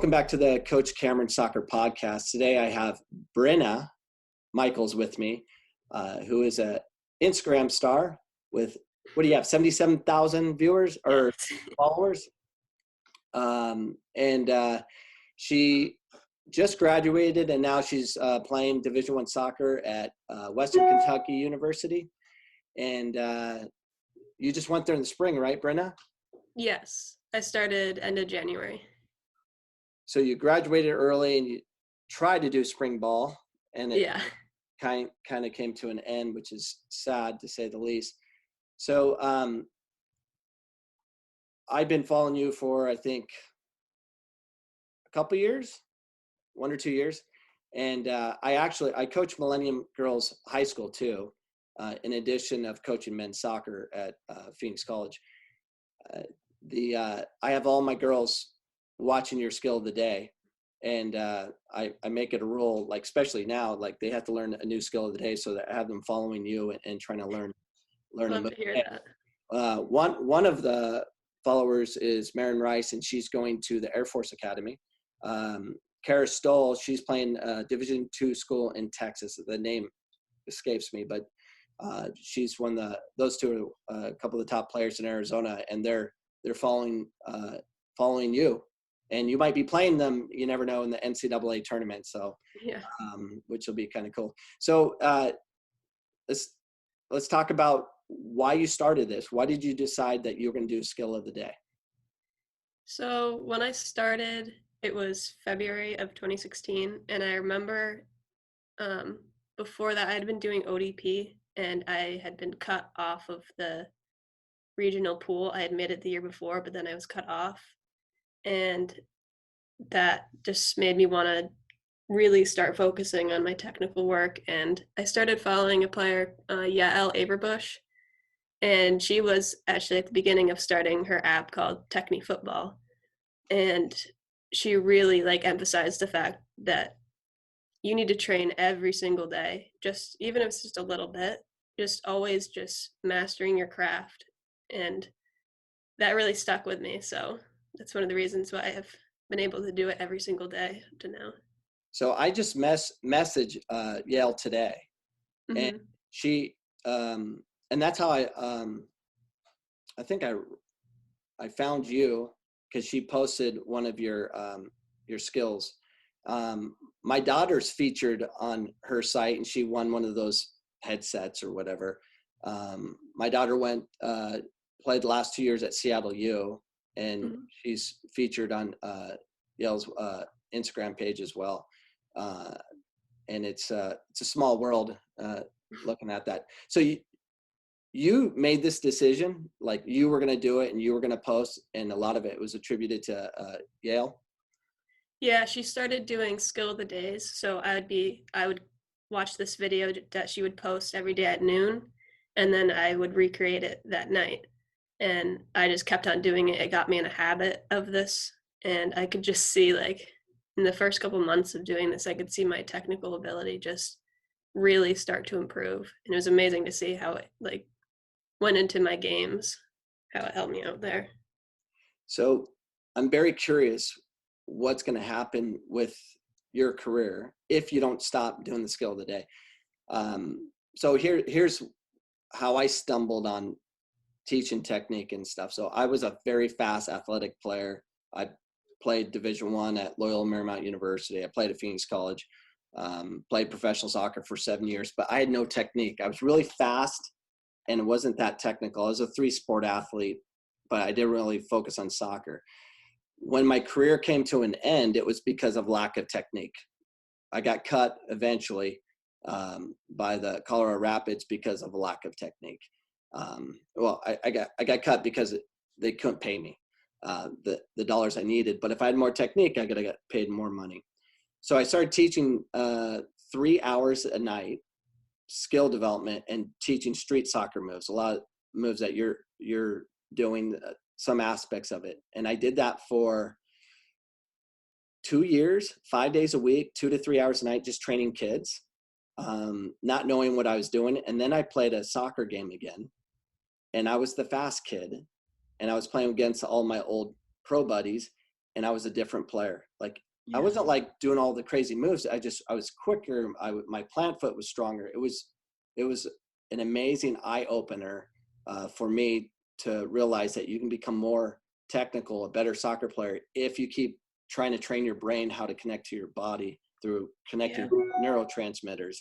Welcome back to the Coach Cameron Soccer Podcast. Today I have Brina Micheels with me, who is an Instagram star with, what do you have, 77,000 viewers or followers? She just graduated and now she's playing Division I soccer at Western Kentucky University. And you just went there in the spring, right, Brina? Yes, I started end of January. So you graduated early and you tried to do spring ball, and it kind of came to an end, which is sad to say the least. So I've been following you for, I think, a couple years, 1 or 2 years. And I coach Millennium Girls High School too, in addition of coaching men's soccer at Phoenix College. I have all my girls watching your skill of the day, and I make it a rule, like especially now, like they have to learn a new skill of the day, so that I have them following you and trying to learn. Love to hear that. One of the followers is Marin Rice, and she's going to the Air Force Academy. Kara Stoll, she's playing Division II school in Texas. The name escapes me, but she's those two are a couple of the top players in Arizona, and they're following you. And you might be playing them, you never know, in the NCAA tournament. So, which will be kind of cool. So let's talk about why you started this. Why did you decide that you were going to do skill of the day? So when I started, it was February of 2016. And I remember before that I had been doing ODP, and I had been cut off of the regional pool. I had made it the year before, but then I was cut off. And that just made me want to really start focusing on my technical work. And I started following a player, Yael Averbush, and she was actually at the beginning of starting her app called Techni Football. And she really emphasized the fact that you need to train every single day, just even if it's just a little bit, just always just mastering your craft. And that really stuck with me. So that's one of the reasons why I have been able to do it every single day up to now. So I just messaged Yale today, and she and that's how I think I found you, because she posted one of your skills. My daughter's featured on her site, and she won one of those headsets or whatever. My daughter played the last 2 years at Seattle U, and she's featured on Yale's Instagram page as well. And it's a small world looking at that. So you made this decision, like you were going to do it and you were going to post, and a lot of it was attributed to Yale. Yeah, she started doing skill of the days. So I would watch this video that she would post every day at noon, and then I would recreate it that night. And I just kept on doing it. It got me in a habit of this. And I could just see, in the first couple months of doing this, I could see my technical ability just really start to improve. And it was amazing to see how it went into my games, how it helped me out there. So I'm very curious what's going to happen with your career if you don't stop doing the skill of the day. So here's how I stumbled on teaching technique and stuff. So I was a very fast athletic player. I played Division I at Loyola Marymount University. I played at Phoenix College, played professional soccer for 7 years, but I had no technique. I was really fast and it wasn't that technical. I was a 3-sport athlete, but I didn't really focus on soccer. When my career came to an end, it was because of lack of technique. I got cut eventually by the Colorado Rapids because of a lack of technique. I got cut because they couldn't pay me the dollars I needed. But if I had more technique, I could have got paid more money. So I started teaching 3 hours a night, skill development, and teaching street soccer moves. A lot of moves that you're doing, some aspects of it. And I did that for 2 years, 5 days a week, 2 to 3 hours a night, just training kids, not knowing what I was doing. And then I played a soccer game again. And I was the fast kid, and I was playing against all my old pro buddies, and I was a different player. Like I Yeah. wasn't like doing all the crazy moves. I was quicker. My plant foot was stronger. It was an amazing eye opener for me to realize that you can become more technical, a better soccer player if you keep trying to train your brain how to connect to your body through connecting Yeah. neurotransmitters.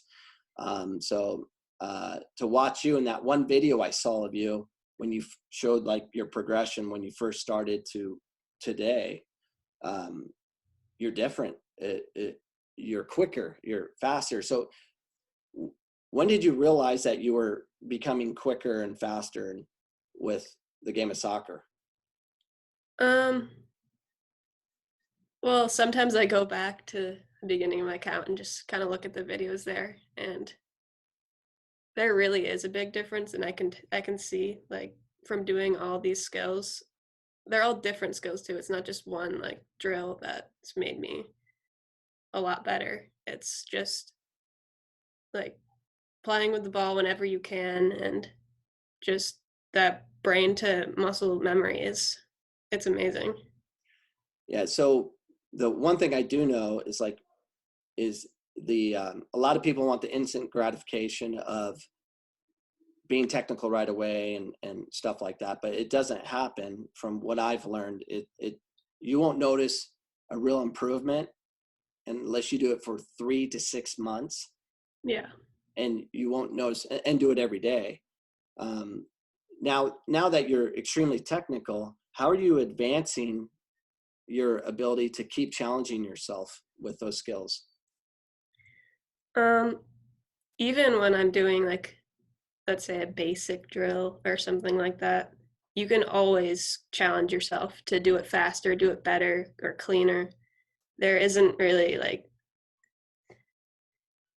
To watch you in that one video I saw of you when you showed like your progression when you first started to today, you're different. You're quicker, you're faster. So when did you realize that you were becoming quicker and faster with the game of soccer? Um, well, sometimes I go back to the beginning of my account and just kind of look at the videos there, and there really is a big difference. And I can see like from doing all these skills, they're all different skills too. It's not just one like drill that's made me a lot better. It's just like playing with the ball whenever you can, and just that brain to muscle memory it's amazing. Yeah. So the one thing I do know is like, is the, a lot of people want the instant gratification of being technical right away and stuff like that, but it doesn't happen. From what I've learned, you won't notice a real improvement unless you do it for 3 to 6 months, Yeah. and you won't notice, and do it every day. um, now that you're extremely technical, how are you advancing your ability to keep challenging yourself with those skills? Um, Even when I'm doing like, let's say a basic drill or something like that, you can always challenge yourself to do it faster, do it better or cleaner. There isn't really like,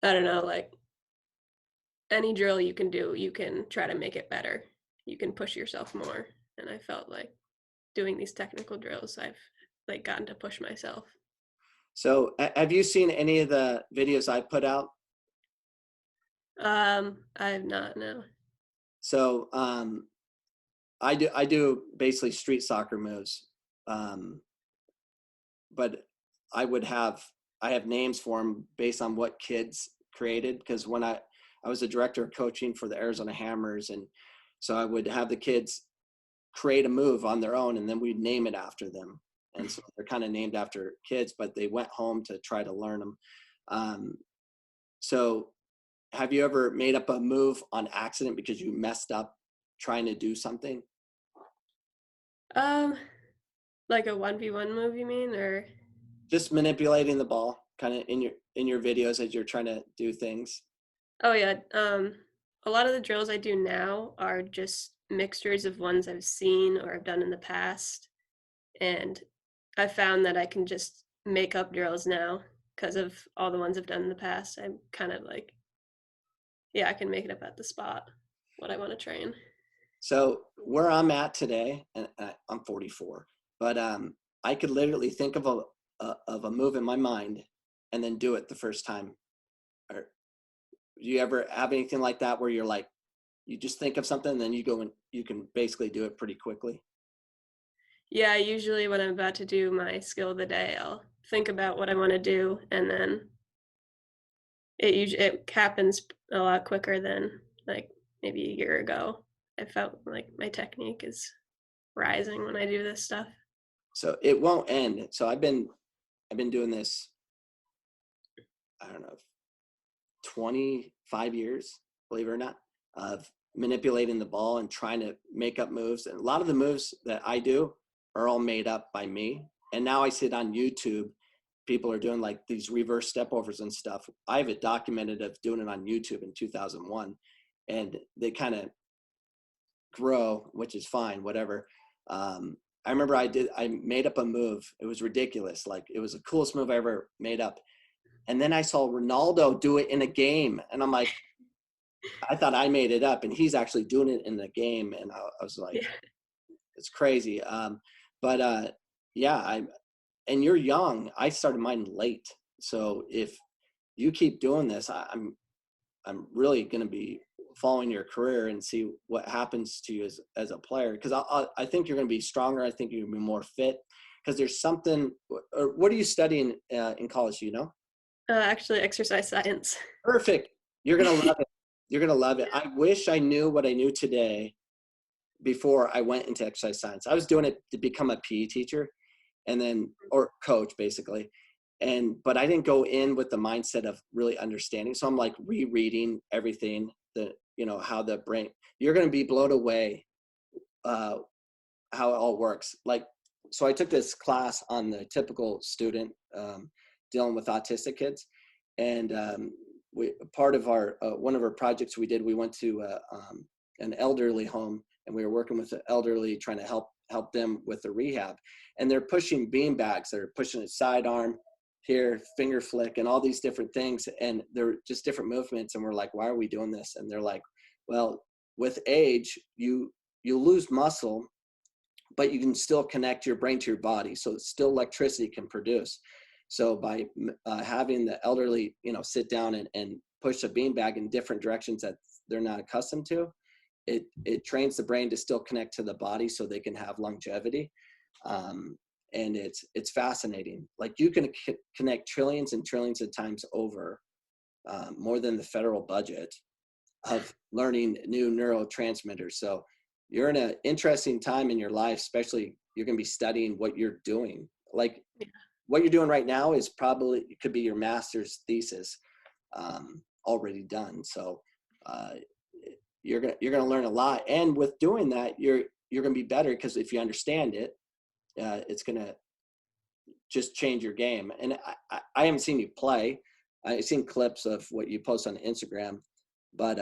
I don't know, like any drill you can do, you can try to make it better. You can push yourself more. And I felt like doing these technical drills, I've like gotten to push myself. So have you seen any of the videos I put out? I have not, no. So I do basically street soccer moves, um, but I would have I have names for them based on what kids created, because when I was a director of coaching for the Arizona Hammers, and so I would have the kids create a move on their own, and then we'd name it after them. And so they're kind of named after kids, but they went home to try to learn them. Um, so have you ever made up a move on accident because you messed up trying to do something? Um, like a 1v1 move, you mean? Or Just manipulating the ball kind of in your videos as you're trying to do things. oh yeah, a lot of the drills I do now are just mixtures of ones I've seen or I've done in the past. And I found that I can just make up drills now because of all the ones I've done in the past. I'm kind of like, yeah, I can make it up at the spot what I want to train. So where I'm at today, and I'm 44, but I could literally think of a move in my mind and then do it the first time. Or do you ever have anything like that where you're like, you just think of something and then you go and you can basically do it pretty quickly? Yeah, usually when I'm about to do my skill of the day, I'll think about what I want to do, and then it happens a lot quicker than like maybe a year ago. I felt like my technique is rising when I do this stuff. So it won't end. So I've been doing this, I don't know, 25 years, believe it or not, of manipulating the ball and trying to make up moves. And a lot of the moves that I do are all made up by me. And now I see it on YouTube. People are doing like these reverse step overs and stuff. I have it documented of doing it on YouTube in 2001. And they kind of grow, which is fine, whatever. I remember I made up a move. It was ridiculous. Like it was the coolest move I ever made up. And then I saw Ronaldo do it in a game. And I'm like, I thought I made it up, and he's actually doing it in the game. And I was like, Yeah. it's crazy. But yeah, and you're young. I started mine late. So if you keep doing this, I'm really going to be following your career and see what happens to you as a player. Cause I think you're going to be stronger. I think you're going to be more fit. because there's something, or what are you studying in college, do you know? Actually, exercise science. Perfect. You're going to love it. You're going to love it. I wish I knew what I knew today before I went into exercise science. I was doing it to become a PE teacher and then, or coach basically. But I didn't go in with the mindset of really understanding. So I'm like rereading everything, how the brain, you're going to be blown away how it all works. Like, so I took this class on the typical student dealing with autistic kids. And part of our, one of our projects we did, we went to an elderly home, and we were working with the elderly, trying to help them with the rehab. And they're pushing bean bags. They're pushing a sidearm here, finger flick, and all these different things. And they're just different movements. And we're like, why are we doing this? And they're like, well, with age, you lose muscle, but you can still connect your brain to your body. So still electricity can produce. So by having the elderly, sit down and push a beanbag in different directions that they're not accustomed to, it trains the brain to still connect to the body so they can have longevity. And it's fascinating. Like, you can connect trillions and trillions of times over, more than the federal budget of learning new neurotransmitters. So you're in an interesting time in your life, especially you're going to be studying what you're doing. Like, what you're doing right now is probably, it could be your master's thesis already done. So you're gonna learn a lot, and with doing that, you're gonna be better, because if you understand it, it's gonna just change your game. And I haven't seen you play. I've seen clips of what you post on Instagram, but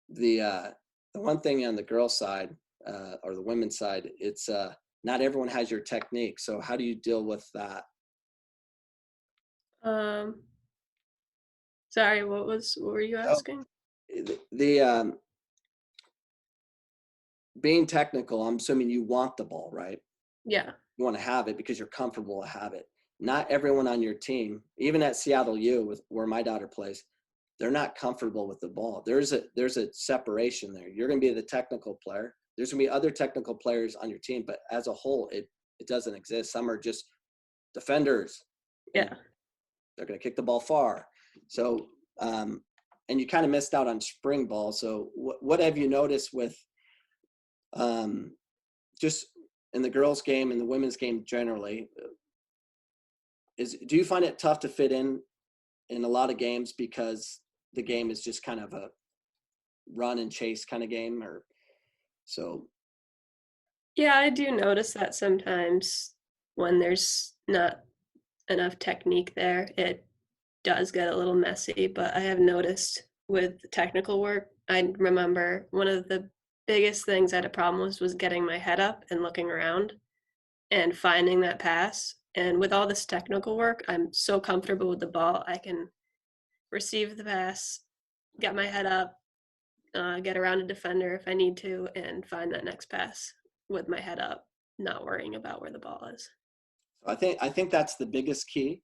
the one thing on the girl side or the women's side, it's not everyone has your technique. So how do you deal with that? Sorry, what were you So asking? the being technical, I'm assuming you want the ball, right? Yeah. You want to have it because you're comfortable to have it. Not everyone on your team, even at Seattle U, where my daughter plays, they're not comfortable with the ball. There's a separation there. You're going to be the technical player. There's going to be other technical players on your team, but as a whole, it doesn't exist. Some are just defenders. Yeah. They're going to kick the ball far. So, and you kind of missed out on spring ball. So what have you noticed with just in the girls' game and the women's game generally? Do you find it tough to fit in a lot of games because the game is just kind of a run and chase kind of game, or so? Yeah, I do notice that sometimes when there's not enough technique there, it does get a little messy. But I have noticed with technical work, I remember one of the biggest things I had a problem with was getting my head up and looking around and finding that pass. And with all this technical work, I'm so comfortable with the ball. I can receive the pass, get my head up, get around a defender if I need to, and find that next pass with my head up, not worrying about where the ball is. I think that's the biggest key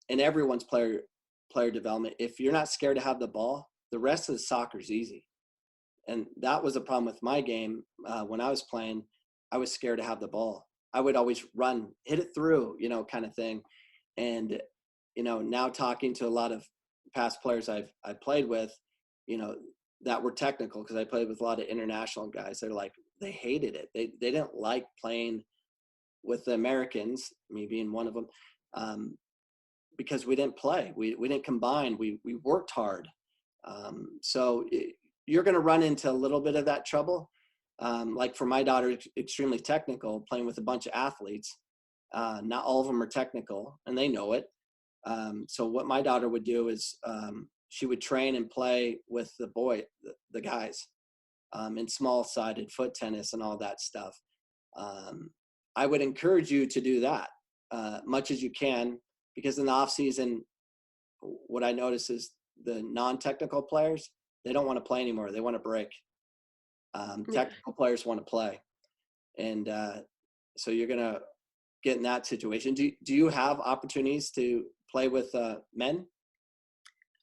in everyone's player development. If you're not scared to have the ball, the rest of the soccer is easy. And that was a problem with my game when I was playing. I was scared to have the ball. I would always run, hit it through, kind of thing. And now talking to a lot of past players I played with, that were technical, because I played with a lot of international guys. They're like, they hated it. They didn't like playing with the Americans, me being one of them, because we didn't play. We didn't combine. We worked hard. So you're going to run into a little bit of that trouble. Like for my daughter, extremely technical, playing with a bunch of athletes. Not all of them are technical, and they know it. So what my daughter would do is she would train and play with the guys, in small-sided foot tennis and all that stuff. I would encourage you to do that much as you can, because in the off season, what I notice is the non-technical players, they don't want to play anymore. They want to break. Technical players want to play. And so you're going to get in that situation. Do you have opportunities to play with men?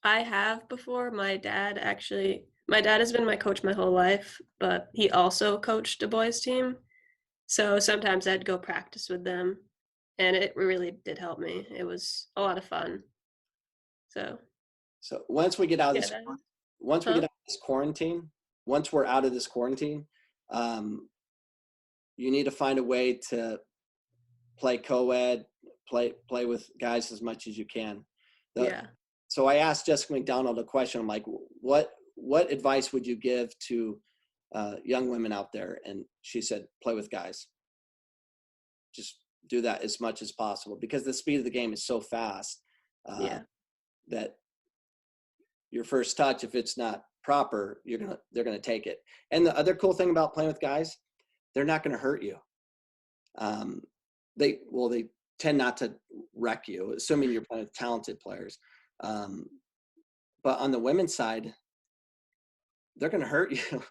I have before. My dad has been my coach my whole life, but he also coached a boys team. So sometimes I'd go practice with them, and it really did help me. It was a lot of fun. So So once we get out of yeah, this, that, once we get huh? out of this quarantine, once we're out of this quarantine, um, you need to find a way to play co-ed, play with guys as much as you can. The, Yeah, so I asked Jessica McDonald a question. I'm like, what advice would you give to young women out there? And she said, play with guys. Just do that as much as possible because the speed of the game is so fast uh, yeah, that your first touch, if it's not proper, they're gonna take it. And the other cool thing about playing with guys, they're not gonna hurt you. Um, they tend not to wreck you, assuming you're playing with talented players. Um, but on the women's side, they're gonna hurt you.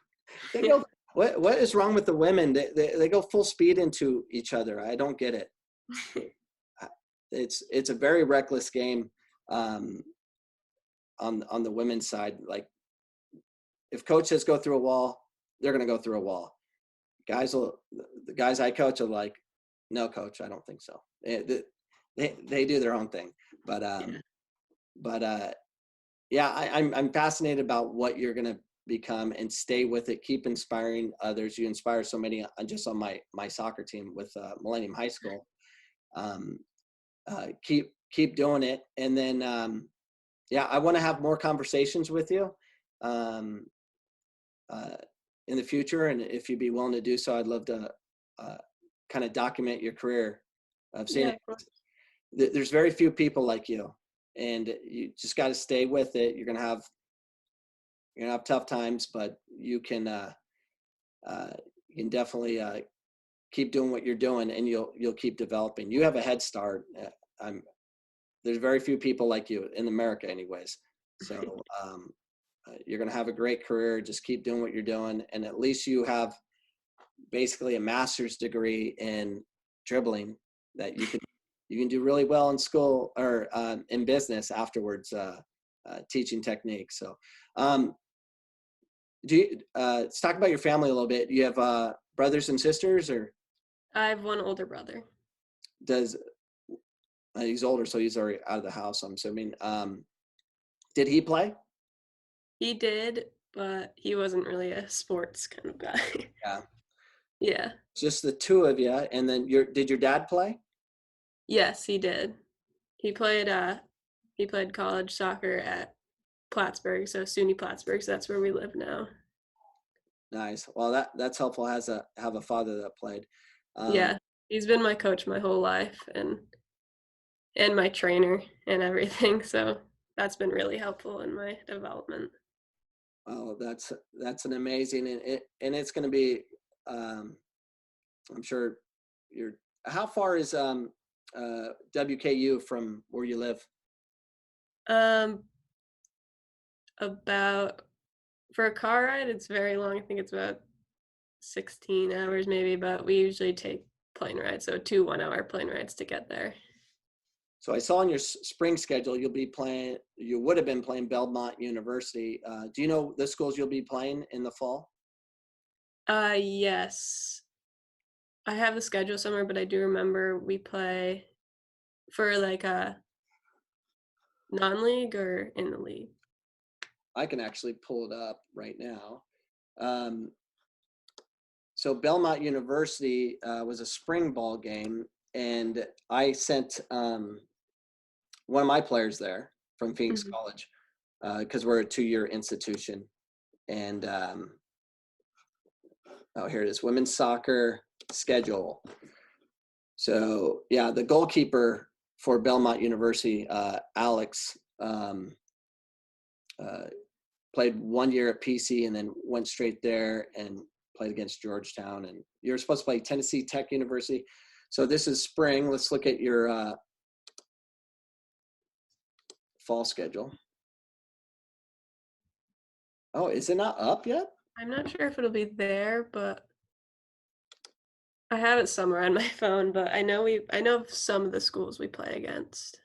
They yeah, go. What is wrong with the women? They go full speed into each other. I don't get it. It's a very reckless game um, on the women's side. Like if coach says go through a wall, they're going to go through a wall. The guys I coach are like, no, coach, I don't think so. They do their own thing, but yeah, yeah, I'm fascinated about what you're going to become and stay with it. Keep inspiring others. You inspire so many just on my soccer team with Millennium High School. Um, keep doing it, and then yeah, I want to have more conversations with you. Um, uh, in the future. And if you'd be willing to do so, I'd love to uh, kind of document your career. I've seen yeah, it. of course. There's very few people like you, and you just got to stay with it. You're gonna have tough times, but uh, you can definitely keep doing what you're doing, and you'll keep developing. You have a head start. There's very few people like you in America, anyways. So you're going to have a great career. Just keep doing what you're doing, and at least you have basically a master's degree in dribbling that you can do really well in school or in business afterwards, teaching techniques. So, um, let's talk about your family a little bit. Do you have brothers and sisters, or I have one older brother. does he's older, so he's already out of the house, I'm assuming. Did he play? He did, but he wasn't really a sports kind of guy. Yeah, Yeah. just the two of you, and then did your dad play? Yes, he did. He played he played college soccer at Plattsburgh, so SUNY Plattsburgh, so that's where we live now. Nice. Well, that's helpful. Have a father that played. Um, Yeah. He's been my coach my whole life and my trainer and everything, so that's been really helpful in my development. oh, that's an amazing, and it's going to be. Um, I'm sure you're. How far is WKU from where you live? Um about for a car ride it's very long. I think it's about 16 hours maybe, but we usually take plane rides, so 2 1-hour plane rides to get there. So I saw on your spring schedule you'll be playing. You would have been playing Belmont University. Do you know the schools you'll be playing in the fall? Yes. I have the schedule somewhere, but I do remember we play for like a non-league or in the league. I can actually pull it up right now. Um, so Belmont University was a spring ball game, and I sent one of my players there from Phoenix Mhm. College because we're a 2-year institution. And oh, here it is, women's soccer schedule. So yeah, the goalkeeper for Belmont University, Alex, uh, played 1 year at PC and then went straight there and played against Georgetown. And you're supposed to play Tennessee Tech University. So this is spring. Let's look at your fall schedule. Oh, is it not up yet? I'm not sure if it'll be there, but I have it somewhere on my phone, but I know some of the schools we play against.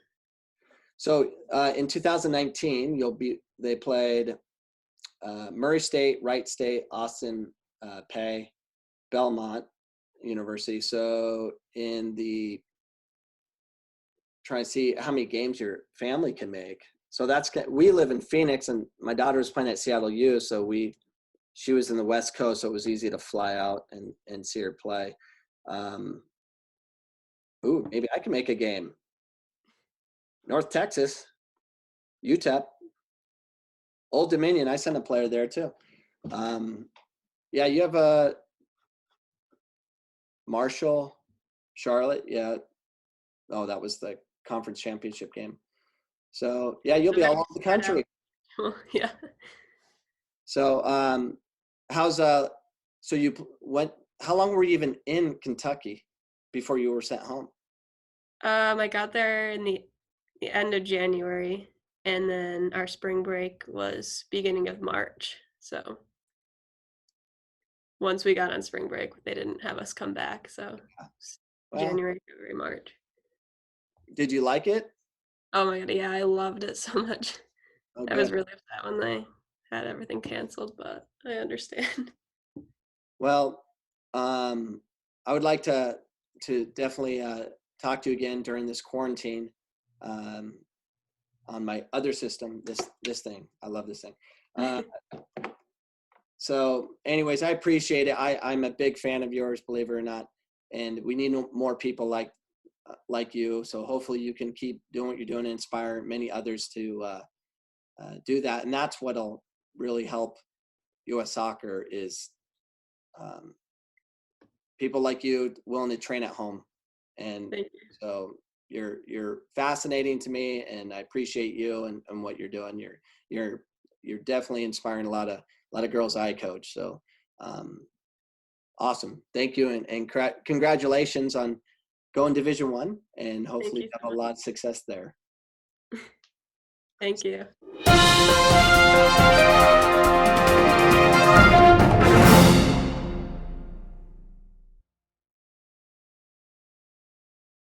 So in 2019, they played Murray State, Wright State, Austin Pay, Belmont. university. So trying to see how many games your family can make. So we live in Phoenix, and my daughter was playing at Seattle U. So she was in the West Coast, so it was easy to fly out and see her play. Maybe I can make a game. North Texas, UTEP, Old Dominion. I sent a player there too. Yeah, you have a Marshall, Charlotte. Yeah. Oh, that was the conference championship game. So yeah, you'll be all over the country. Yeah. So how long were you even in Kentucky before you were sent home? I got there in the end of January, and then our spring break was beginning of March. So once we got on spring break, they didn't have us come back. So January, February, March. Did you like it? Oh my God, yeah, I loved it so much. Oh, I was really upset when they had everything canceled, but I understand. Well, I would like to definitely talk to you again during this quarantine on my other system. This thing, I love this thing. So, anyways, I appreciate it. I'm a big fan of yours, believe it or not, and we need more people like you. So hopefully you can keep doing what you're doing and inspire many others to do that. And that's what'll really help U.S. soccer is people like you willing to train at home. And so you're fascinating to me, and I appreciate you and what you're doing. You're definitely inspiring a lot of girls I coach. So awesome. Thank you. And congratulations on going Division I, and hopefully you have a lot of success there. Thank you.